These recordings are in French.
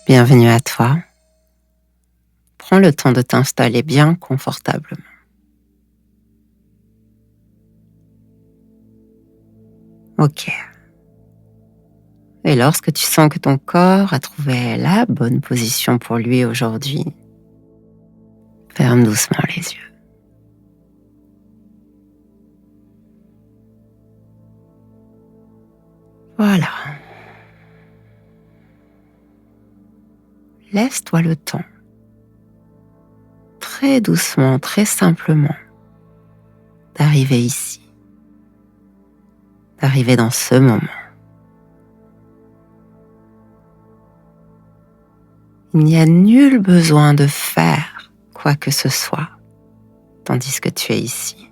Bienvenue à toi. Prends le temps de t'installer bien confortablement. Ok. Et lorsque tu sens que ton corps a trouvé la bonne position pour lui aujourd'hui, ferme doucement les yeux. Voilà. Laisse-toi le temps, très doucement, très simplement, d'arriver ici, d'arriver dans ce moment. Il n'y a nul besoin de faire quoi que ce soit, tandis que tu es ici.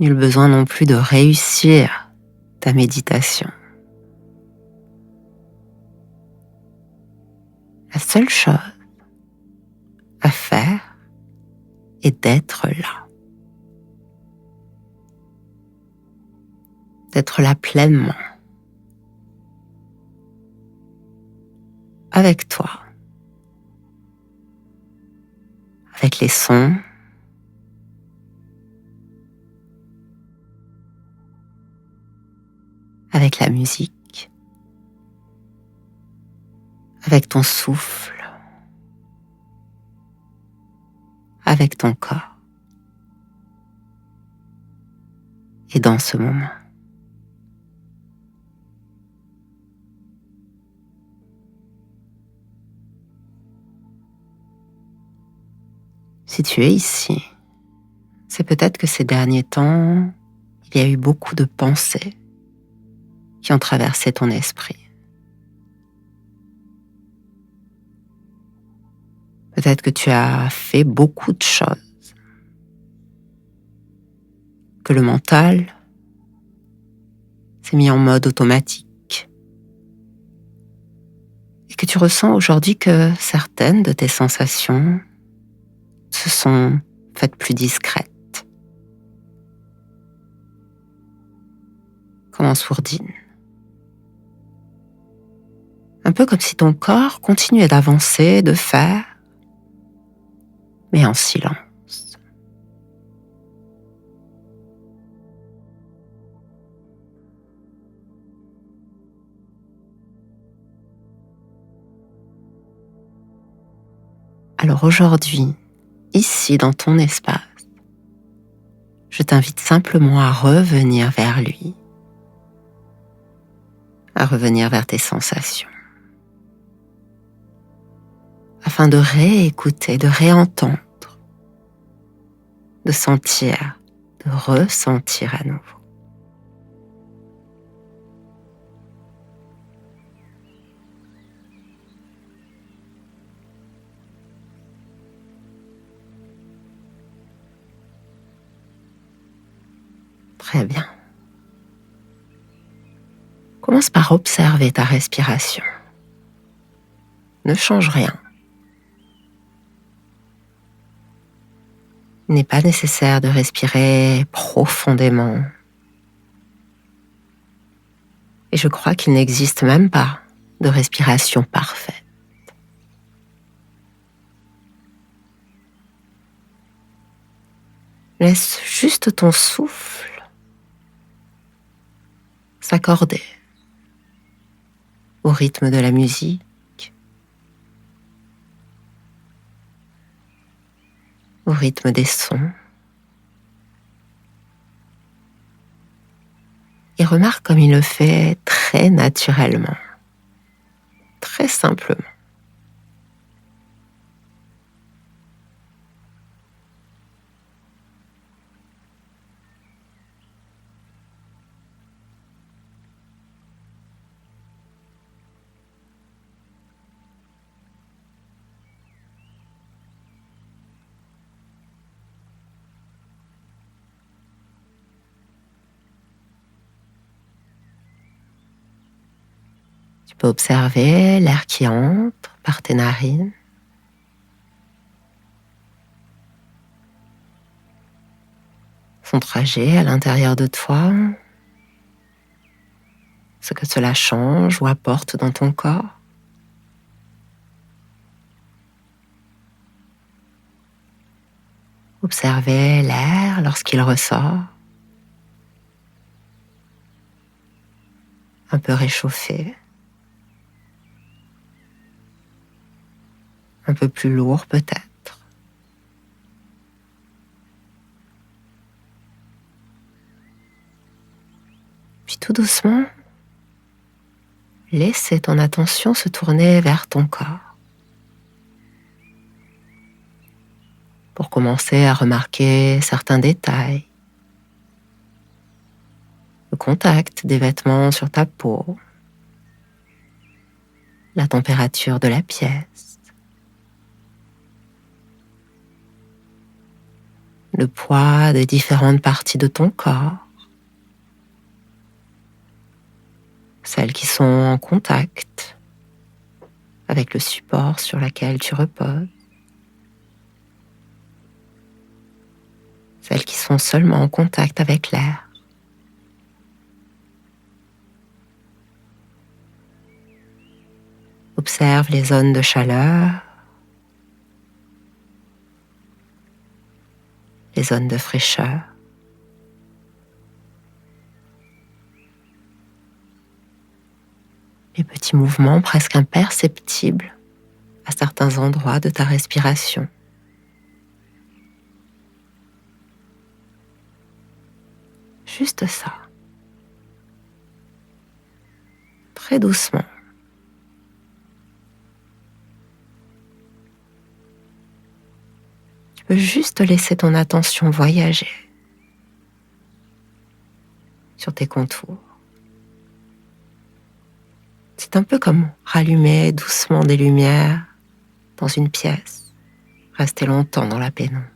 Nul besoin non plus de réussir ta méditation. La seule chose à faire est d'être là. D'être là pleinement. Avec toi. Avec les sons. Avec la musique. Avec ton souffle. Avec ton corps. Et dans ce moment. Si tu es ici, c'est peut-être que ces derniers temps, il y a eu beaucoup de pensées qui ont traversé ton esprit. Peut-être que tu as fait beaucoup de choses, que le mental s'est mis en mode automatique et que tu ressens aujourd'hui que certaines de tes sensations se sont faites plus discrètes, comme en sourdine. Un peu comme si ton corps continuait d'avancer, de faire, mais en silence. Alors aujourd'hui, ici dans ton espace, je t'invite simplement à revenir vers lui, à revenir vers tes sensations, afin de réécouter, de réentendre, de sentir, de ressentir à nouveau. Très bien. Commence par observer ta respiration. Ne change rien. Il n'est pas nécessaire de respirer profondément. Et je crois qu'il n'existe même pas de respiration parfaite. Laisse juste ton souffle s'accorder au rythme de la musique, au rythme des sons. Et remarque comme il le fait très naturellement, très simplement. Tu peux observer l'air qui entre par tes narines, son trajet à l'intérieur de toi, ce que cela change ou apporte dans ton corps. Observez l'air lorsqu'il ressort, un peu réchauffé, un peu plus lourd peut-être. Puis tout doucement, laissez ton attention se tourner vers ton corps. Pour commencer à remarquer certains détails. Le contact des vêtements sur ta peau, la température de la pièce, le poids des différentes parties de ton corps, celles qui sont en contact avec le support sur lequel tu reposes, celles qui sont seulement en contact avec l'air. Observe les zones de chaleur, les zones de fraîcheur. Les petits mouvements presque imperceptibles à certains endroits de ta respiration. Juste ça. Très doucement. Tu peux juste laisser ton attention voyager sur tes contours. C'est un peu comme rallumer doucement des lumières dans une pièce, rester longtemps dans la pénombre.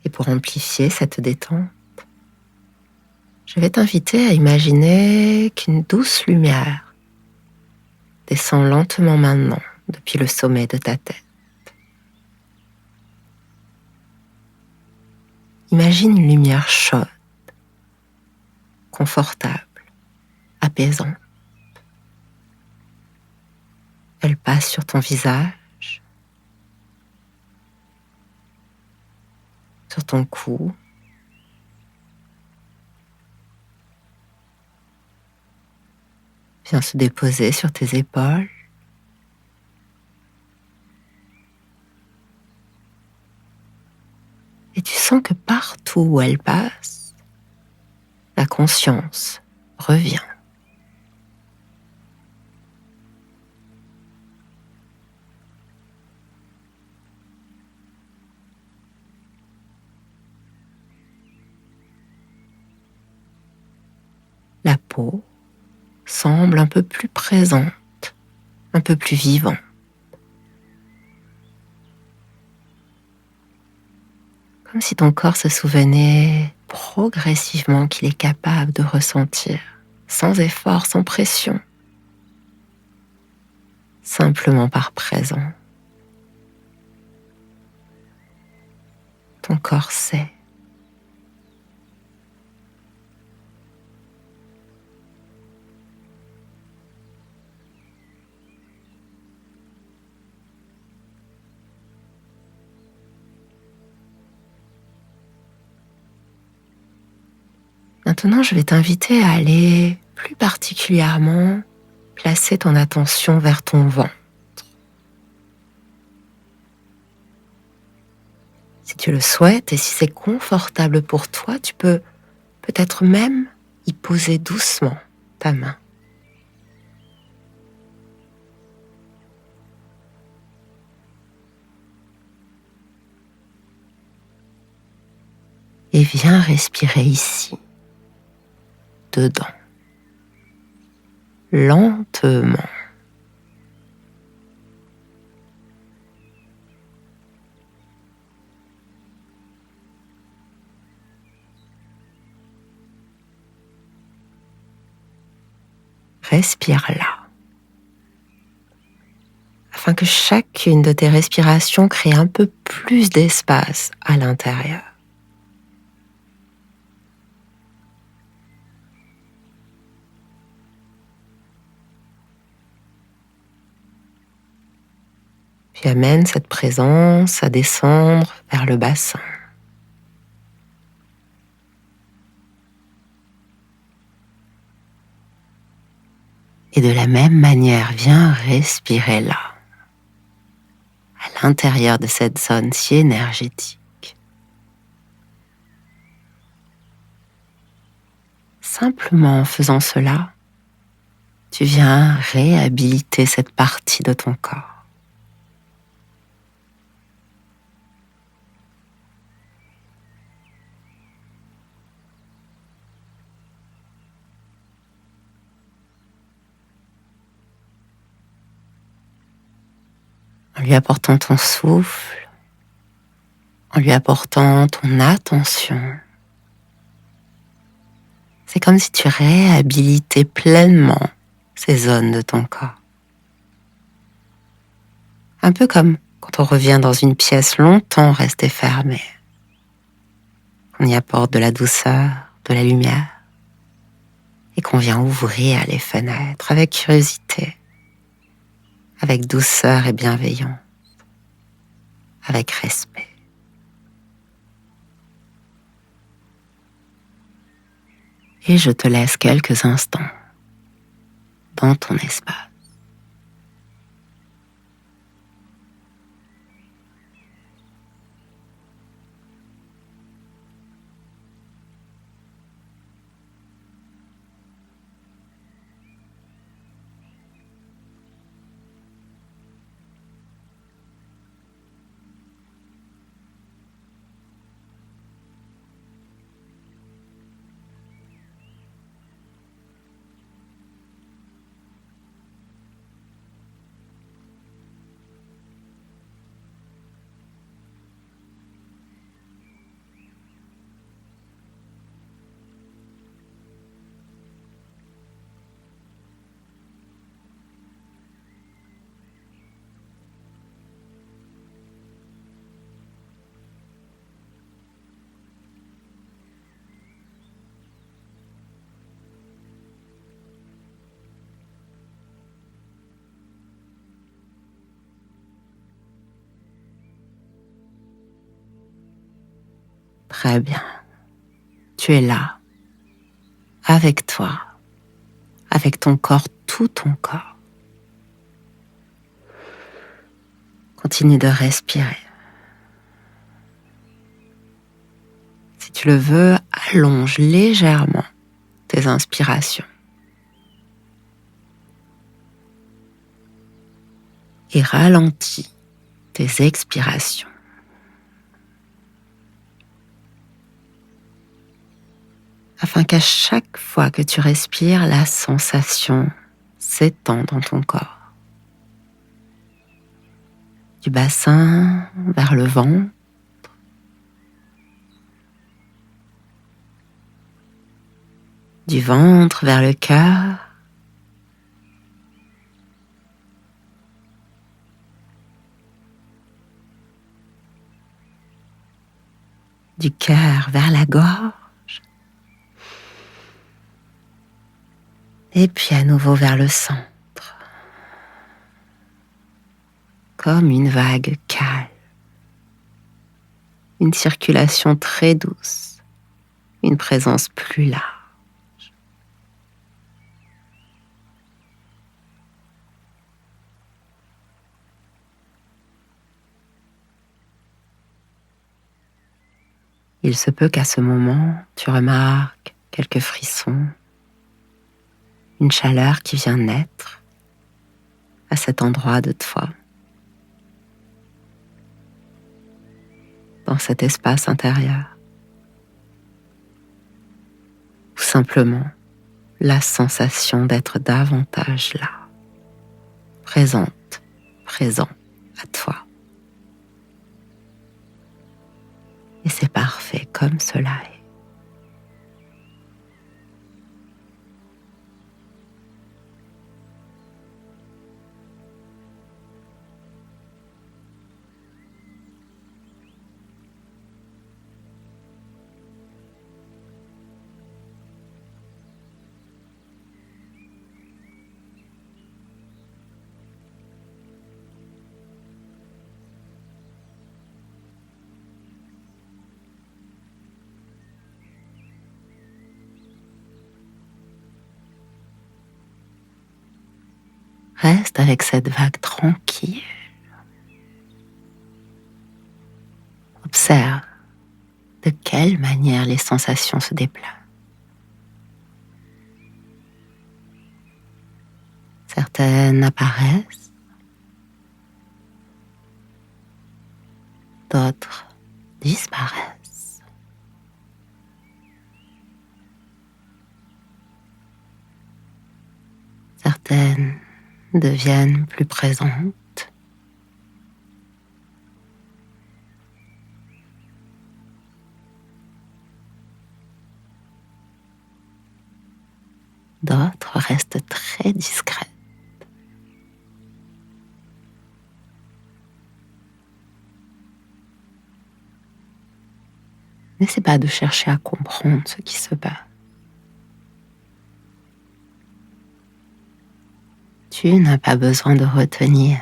Et pour amplifier cette détente, je vais t'inviter à imaginer qu'une douce lumière descend lentement maintenant depuis le sommet de ta tête. Imagine une lumière chaude, confortable, apaisante. Elle passe sur ton visage, sur ton cou, vient se déposer sur tes épaules. Et tu sens que partout où elle passe, la conscience revient. La peau semble un peu plus présente, un peu plus vivante. Comme si ton corps se souvenait progressivement qu'il est capable de ressentir, sans effort, sans pression, simplement par présent. Ton corps sait. Maintenant, je vais t'inviter à aller plus particulièrement placer ton attention vers ton ventre. Si tu le souhaites et si c'est confortable pour toi, tu peux peut-être même y poser doucement ta main. Et viens respirer ici, dedans, lentement. respire là, afin que chacune de tes respirations crée un peu plus d'espace à l'intérieur. Puis amène cette présence à descendre vers le bassin. Et de la même manière, viens respirer là, à l'intérieur de cette zone si énergétique. Simplement en faisant cela, tu viens réhabiliter cette partie de ton corps. En lui apportant ton souffle, en lui apportant ton attention. C'est comme si tu réhabilitais pleinement ces zones de ton corps. Un peu comme quand on revient dans une pièce longtemps restée fermée. On y apporte de la douceur, de la lumière, et qu'on vient ouvrir les fenêtres avec curiosité, avec douceur et bienveillance, avec respect. Et je te laisse quelques instants dans ton espace. Très bien. Tu es là, avec toi, avec ton corps, tout ton corps. Continue de respirer. Si tu le veux, allonge légèrement tes inspirations. Et ralentis tes expirations. Afin qu'à chaque fois que tu respires, la sensation s'étend dans ton corps. Du bassin vers le ventre, du ventre vers le cœur, du cœur vers la gorge, et puis à nouveau vers le centre, comme une vague calme, une circulation très douce, une présence plus large. Il se peut qu'à ce moment, tu remarques quelques frissons, une chaleur qui vient naître à cet endroit de toi, dans cet espace intérieur, ou simplement la sensation d'être davantage là, présente, présent à toi. Et c'est parfait comme cela est. Reste avec cette vague tranquille. Observe de quelle manière les sensations se déplacent. Certaines apparaissent, d'autres disparaissent. Certaines deviennent plus présentes. D'autres restent très discrètes. N'essaie pas de chercher à comprendre ce qui se passe. Tu n'as pas besoin de retenir.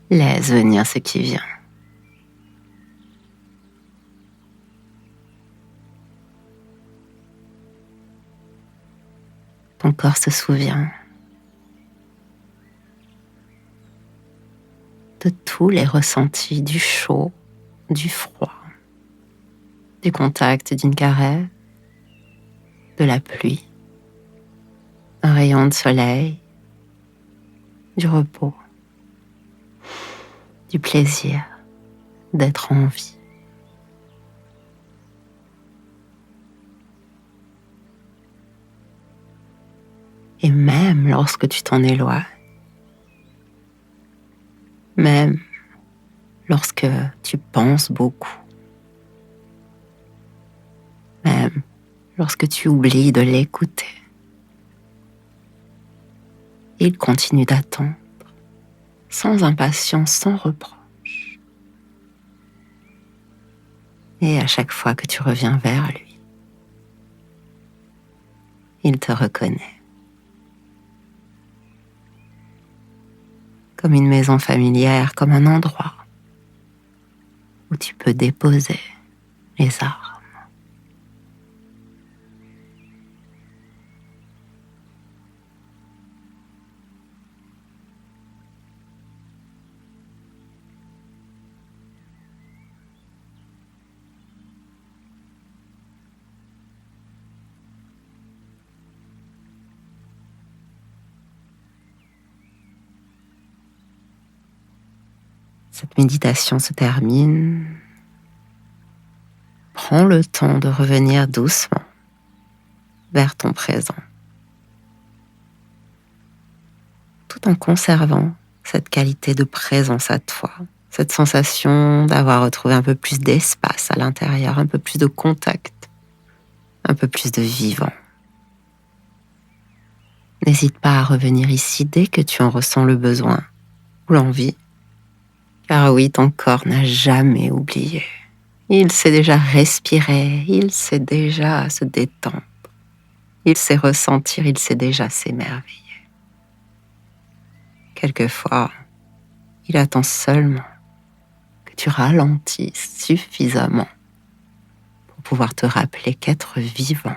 Laisse venir ce qui vient. Ton corps se souvient de tous les ressentis du chaud, du froid, du contact d'une caresse, de la pluie, un rayon de soleil, du repos, du plaisir d'être en vie. Et même lorsque tu t'en éloignes, même lorsque tu penses beaucoup, même lorsque tu oublies de l'écouter, il continue d'attendre, sans impatience, sans reproche. Et à chaque fois que tu reviens vers lui, il te reconnaît. Comme une maison familière, comme un endroit où tu peux déposer les armes. Cette méditation se termine. Prends le temps de revenir doucement vers ton présent, tout en conservant cette qualité de présence à toi, cette sensation d'avoir retrouvé un peu plus d'espace à l'intérieur, un peu plus de contact, un peu plus de vivant. N'hésite pas à revenir ici dès que tu en ressens le besoin ou l'envie, car oui, ton corps n'a jamais oublié. Il sait déjà respirer, il sait déjà se détendre, il sait ressentir, il sait déjà s'émerveiller. Quelquefois, il attend seulement que tu ralentisses suffisamment pour pouvoir te rappeler qu'être vivant,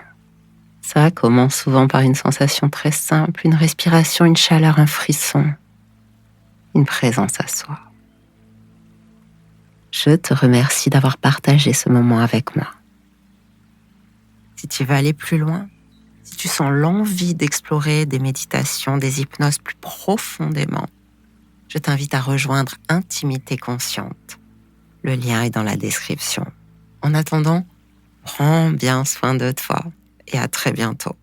ça commence souvent par une sensation très simple, une respiration, une chaleur, un frisson, une présence à soi. Je te remercie d'avoir partagé ce moment avec moi. Si tu veux aller plus loin, si tu sens l'envie d'explorer des méditations, des hypnoses plus profondément, je t'invite à rejoindre Intimité Consciente. Le lien est dans la description. En attendant, prends bien soin de toi et à très bientôt.